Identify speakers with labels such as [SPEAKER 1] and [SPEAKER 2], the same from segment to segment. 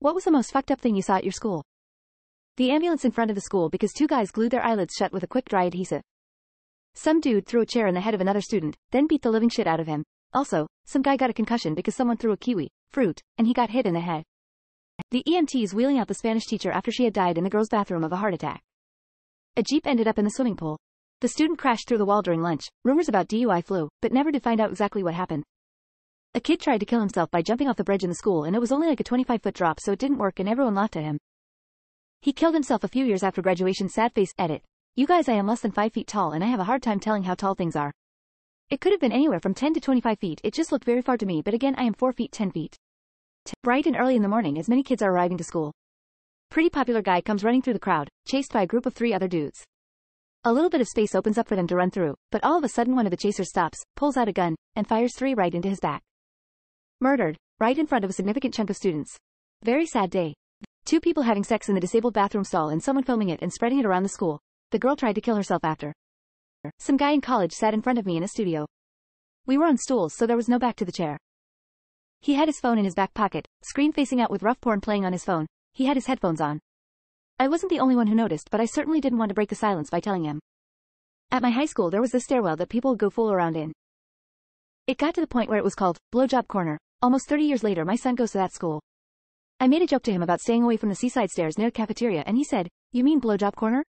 [SPEAKER 1] What was the most fucked up thing you saw at your school? The ambulance in front of the school because two guys glued their eyelids shut with a quick dry adhesive. Some dude threw a chair in the head of another student, then beat the living shit out of him. Also, some guy got a concussion because someone threw a kiwi, fruit, and he got hit in the head. The EMTs wheeling out the Spanish teacher after she had died in the girls' bathroom of a heart attack. A jeep ended up in the swimming pool. The student crashed through the wall during lunch. Rumors about DUI flew, but never did find out exactly what happened. A kid tried to kill himself by jumping off the bridge in the school and it was only like a 25-foot drop so it didn't work and everyone laughed at him. He killed himself a few years after graduation. Sad face. Edit. You guys, I am less than 5 feet tall and I have a hard time telling how tall things are. It could have been anywhere from 10 to 25 feet. It just looked very far to me, but again I am 4 feet 10 feet. Bright and early in the morning as many kids are arriving to school. Pretty popular guy comes running through the crowd, chased by a group of 3 other dudes. A little bit of space opens up for them to run through, but all of a sudden one of the chasers stops, pulls out a gun, and fires 3 right into his back. Murdered, right in front of a significant chunk of students. Very sad day. 2 people having sex in the disabled bathroom stall and someone filming it and spreading it around the school. The girl tried to kill herself after. Some guy in college sat in front of me in a studio. We were on stools so there was no back to the chair. He had his phone in his back pocket, screen facing out with rough porn playing on his phone. He had his headphones on. I wasn't the only one who noticed, but I certainly didn't want to break the silence by telling him. At my high school there was this stairwell that people would go fool around in. It got to the point where it was called Blowjob Corner. Almost 30 years later my son goes to that school. I made a joke to him about staying away from the seaside stairs near the cafeteria and he said, "You mean Blowjob Corner?"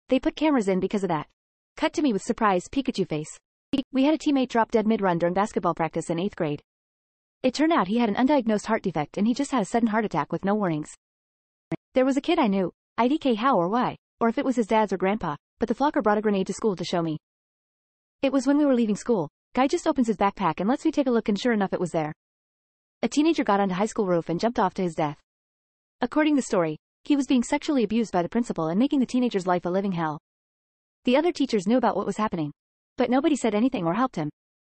[SPEAKER 1] They put cameras in because of that. Cut to me with surprised Pikachu face. We had a teammate drop dead mid-run during basketball practice in 8th grade. It turned out he had an undiagnosed heart defect and he just had a sudden heart attack with no warnings. There was a kid I knew, IDK how or why, or if it was his dad's or grandpa, but the flocker brought a grenade to school to show me. It was when we were leaving school. Guy just opens his backpack and lets me take a look and sure enough it was there. A teenager got onto high school roof and jumped off to his death. According to the story, he was being sexually abused by the principal and making the teenager's life a living hell. The other teachers knew about what was happening, but nobody said anything or helped him.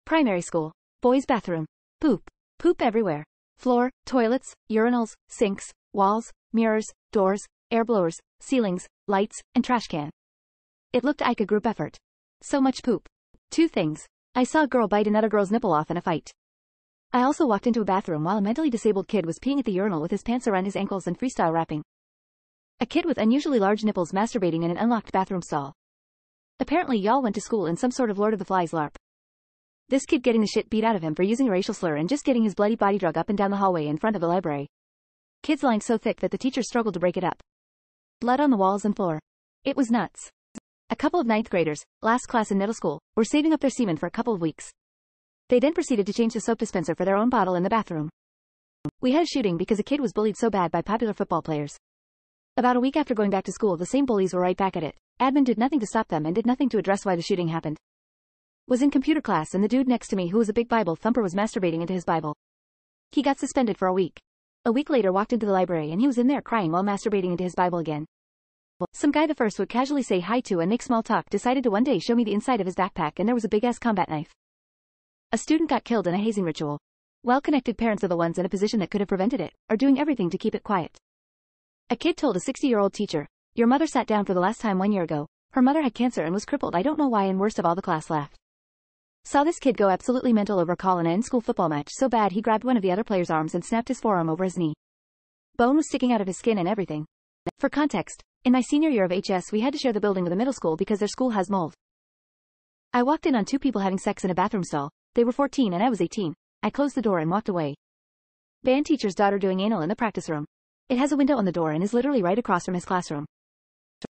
[SPEAKER 1] Primary school. Boys' bathroom. Poop. Poop everywhere. Floor, toilets, urinals, sinks, walls, mirrors, doors, air blowers, ceilings, lights, and trash can. It looked like a group effort. So much poop. 2 things. I saw a girl bite another girl's nipple off in a fight. I also walked into a bathroom while a mentally disabled kid was peeing at the urinal with his pants around his ankles and freestyle rapping. A kid with unusually large nipples masturbating in an unlocked bathroom stall. Apparently y'all went to school in some sort of Lord of the Flies LARP. This kid getting the shit beat out of him for using a racial slur and just getting his bloody body drug up and down the hallway in front of the library. Kids lying so thick that the teacher struggled to break it up. Blood on the walls and floor. It was nuts. A couple of 9th graders, last class in middle school, were saving up their semen for a couple of weeks. They then proceeded to change the soap dispenser for their own bottle in the bathroom. We had a shooting because a kid was bullied so bad by popular football players. About a week after going back to school the same bullies were right back at it. Admin did nothing to stop them and did nothing to address why the shooting happened. Was in computer class and the dude next to me who was a big Bible thumper was masturbating into his Bible. He got suspended for a week. A week later walked into the library and he was in there crying while masturbating into his Bible again. Some guy the first would casually say hi to and make small talk decided to one day show me the inside of his backpack and there was a big-ass combat knife. A student got killed in a hazing ritual. Well-connected parents are the ones in a position that could have prevented it, are doing everything to keep it quiet. A kid told a 60-year-old teacher, "Your mother sat down for the last time 1 year ago. Her mother had cancer and was crippled. I don't know why," and worst of all the class laughed. Saw this kid go absolutely mental over a call in an in-school football match so bad he grabbed one of the other player's arms and snapped his forearm over his knee. Bone was sticking out of his skin and everything. For context, in my senior year of HS we had to share the building with a middle school because their school has mold. I walked in on 2 people having sex in a bathroom stall. They were 14 and I was 18. I closed the door and walked away. Band teacher's daughter doing anal in the practice room. It has a window on the door and is literally right across from his classroom.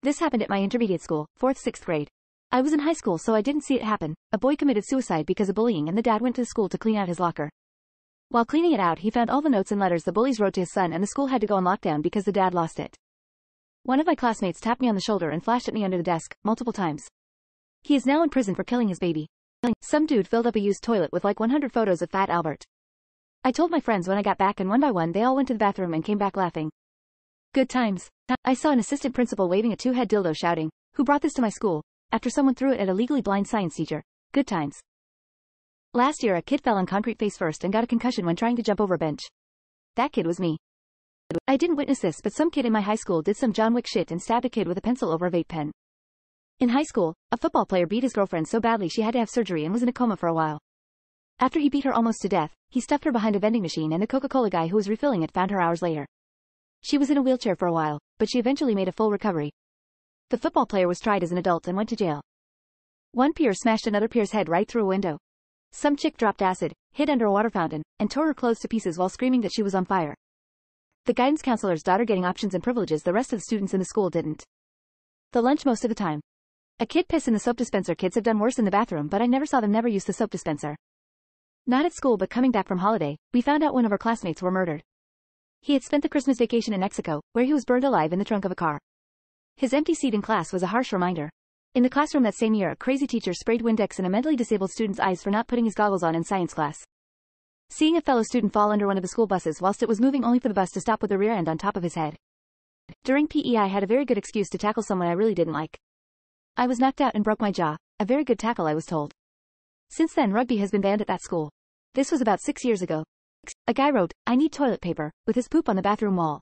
[SPEAKER 1] This happened at my intermediate school, 4th, 6th grade. I was in high school so I didn't see it happen. A boy committed suicide because of bullying and the dad went to the school to clean out his locker. While cleaning it out he found all the notes and letters the bullies wrote to his son and the school had to go on lockdown because the dad lost it. One of my classmates tapped me on the shoulder and flashed at me under the desk, multiple times. He is now in prison for killing his baby. Some dude filled up a used toilet with like 100 photos of Fat Albert. I told my friends when I got back and one by one they all went to the bathroom and came back laughing. Good times. I saw an assistant principal waving a 2-head dildo shouting, "Who brought this to my school?" after someone threw it at a legally blind science teacher. Good times. Last year a kid fell on concrete face first and got a concussion when trying to jump over a bench. That kid was me. I didn't witness this but some kid in my high school did some John Wick shit and stabbed a kid with a pencil over a vape pen. In high school, a football player beat his girlfriend so badly she had to have surgery and was in a coma for a while. After he beat her almost to death, he stuffed her behind a vending machine and the Coca-Cola guy who was refilling it found her hours later. She was in a wheelchair for a while, but she eventually made a full recovery. The football player was tried as an adult and went to jail. One peer smashed another peer's head right through a window. Some chick dropped acid, hid under a water fountain, and tore her clothes to pieces while screaming that she was on fire. The guidance counselor's daughter getting options and privileges the rest of the students in the school didn't. The lunch most of the time. A kid piss in the soap dispenser. Kids have done worse in the bathroom, but I never saw them never use the soap dispenser. Not at school, but coming back from holiday, we found out one of our classmates were murdered. He had spent the Christmas vacation in Mexico, where he was burned alive in the trunk of a car. His empty seat in class was a harsh reminder. In the classroom that same year, a crazy teacher sprayed Windex in a mentally disabled student's eyes for not putting his goggles on in science class. Seeing a fellow student fall under one of the school buses whilst it was moving only for the bus to stop with the rear end on top of his head. During PE I had a very good excuse to tackle someone I really didn't like. I was knocked out and broke my jaw. A very good tackle, I was told. Since then rugby has been banned at that school. This was about 6 years ago. A guy wrote, "I need toilet paper," with his poop on the bathroom wall.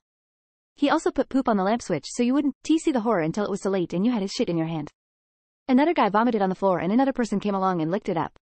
[SPEAKER 1] He also put poop on the lamp switch so you wouldn't see the horror until it was too late and you had his shit in your hand. Another guy vomited on the floor and another person came along and licked it up.